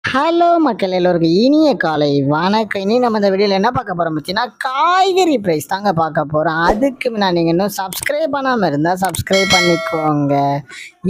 Hello மக்கள் எல்லோருக்கும் இனிய காலை வணக்கம். இனி நம்ம இந்த வீடியோவில் என்ன பார்க்க போகிறோம் பார்த்தீங்கன்னா, காய்கறி ப்ரைஸ் தாங்க பார்க்க போகிறோம். அதுக்கு முன்னாடி நீங்கள் இன்னும் சப்ஸ்கிரைப் பண்ணாமல் இருந்தால் சப்ஸ்கிரைப் பண்ணிக்கோங்க.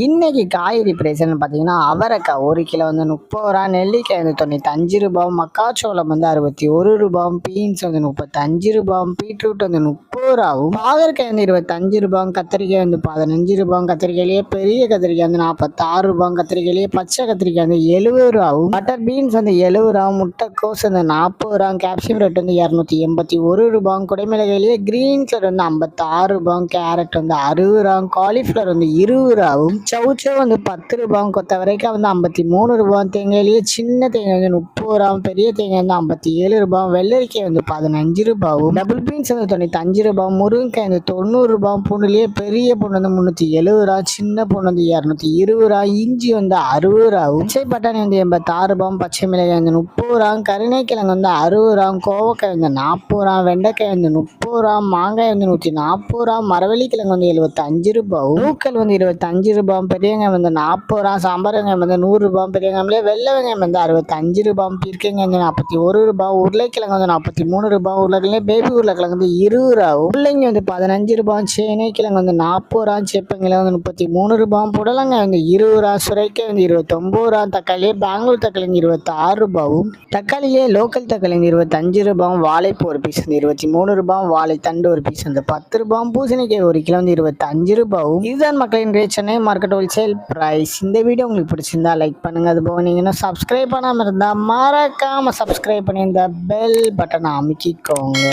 இன்றைக்கி காய்கறி ப்ரைஸ்ன்னு பார்த்தீங்கன்னா, அவரைக்காய் 1 கிலோ வந்து 30 ரூபா, நெல்லிக்காய் வந்து 95 ரூபா, மக்காச்சோளம் வந்து 61 ரூபா, பீன்ஸ் வந்து 35 ரூபா, பீட்ரூட் வந்து 30 ரூபாவும், பாகற்காய் வந்து 25 ரூபா, கத்திரிக்காய் வந்து 15 ரூபா, கத்திரிக்காயிலேயே பெரிய கத்திரிக்காய் வந்து 46 ரூபா, கத்திரிக்காயிலேயே பச்சை கத்திரிக்காய் வந்து 70 ரூபாவும், பட்டர் பீன்ஸ் வந்து 70 ரூபா, முட்டைக்கோஸ் வந்து 40 ரூபா, கேப்சியம் ரேட் வந்து 281 ரூபா, குடைமிளகாயிலேயே கிரீன் கலர் வந்து 56 ரூபா, கேரட் வந்து 60 ரூபா, காலிஃப்ளவர் வந்து 20 ரூபாவும், சவுச்சோ வந்து 10 ரூபா, கொத்தவரைக்காய் வந்து 53 ரூபா, தேங்காயிலேயே சின்ன தேங்காய் வந்து 30 ரூபா, பெரிய தேங்காய் வந்து 57 ரூபா, வெள்ளரிக்காய் வந்து 15 ரூபாவும், டபுள் பீன்ஸ் வந்து 95 ரூபா, முருங்கைக்காய் வந்து 90 ரூபா, பூண்டுலேயே பெரிய பூண்டு வந்து 370 ரூபா, சின்ன பூண்டு வந்து 220 ரூபா, இஞ்சி வந்து 60 ரூபாவும், பச்சை பட்டாணி வந்து 86 ரூபா, பச்சை மிளகாய் வந்து 30 ரூபா, கருணைக்கிழங்கு வந்து 60 ரூபா, கோவக்காய் வந்து 40 ரூபா, வெண்டைக்காய் வந்து 30 ரூபா, மாங்காய் வந்து 140 ரூபா, மரவள்ளிக்கிழங்கு வந்து 75 ரூபாவும், பூக்கள் வந்து 25 ரூபா, பெரிய வெங்காயம் வந்து 40 ரூபா, சாம்பார் வெங்காயம் வந்து 100 ரூபா, பெரிய வெங்காயம்லேயே வெள்ளை வெங்காயம் வந்து 65 ரூபா, பீர்க்கங்காய் வந்து 41 ரூபா, உருளைக்கிழங்கு வந்து 43 ரூபா, உருளைக்கிழங்கு பேபி உருளைக்கிழங்கு வந்து 20 ரூபா, முள்ளங்கி வந்து 15 ரூபா, சேனைக்கிழங்கு வந்து 40 ரூபா, சேப்பங்கிழங்கு வந்து 33 ரூபா, புடலங்காய் வந்து 20 ரூபா, சுரைக்காய் வந்து 29 ரூபா, தக்காளியே பெங்களூர் தக்காளி 26 ரூபாவும், தக்காளியே லோக்கல் தக்காளி 25 ரூபாயும், வாழைப்பூ ஒரு பீஸ் வந்து 23 ரூபாயும், வாழைத்தண்டு ஒரு பீஸ் வந்து 10 ரூபாயும், பூசணிக்காய் 1 கிலோ வந்து 25 ரூபாயும். இதுதான் மக்களின் சென்னை மார்க்கெட் ஹோல்சேல் பிரைஸ். இந்த வீடியோ உங்களுக்கு பிடிச்சிருந்தா லைக் பண்ணுங்க. அது போக நீங்க இன்னும் சப்ஸ்கிரைப் பண்ணாமல் இருந்தால் மறக்காம சப்ஸ்கிரைப் பண்ணி இந்த பெல் பட்டனை அமைக்கிக்கோங்க.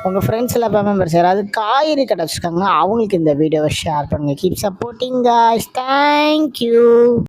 உங்கள் ஃப்ரெண்ட்ஸ் எல்லாம் மெம்பர்ஸ் யாராவது காய்கறி கடை வச்சுருக்காங்கன்னா அவங்களுக்கு இந்த வீடியோவை ஷேர் பண்ணுங்கள். Keep supporting guys. தேங்க்யூ.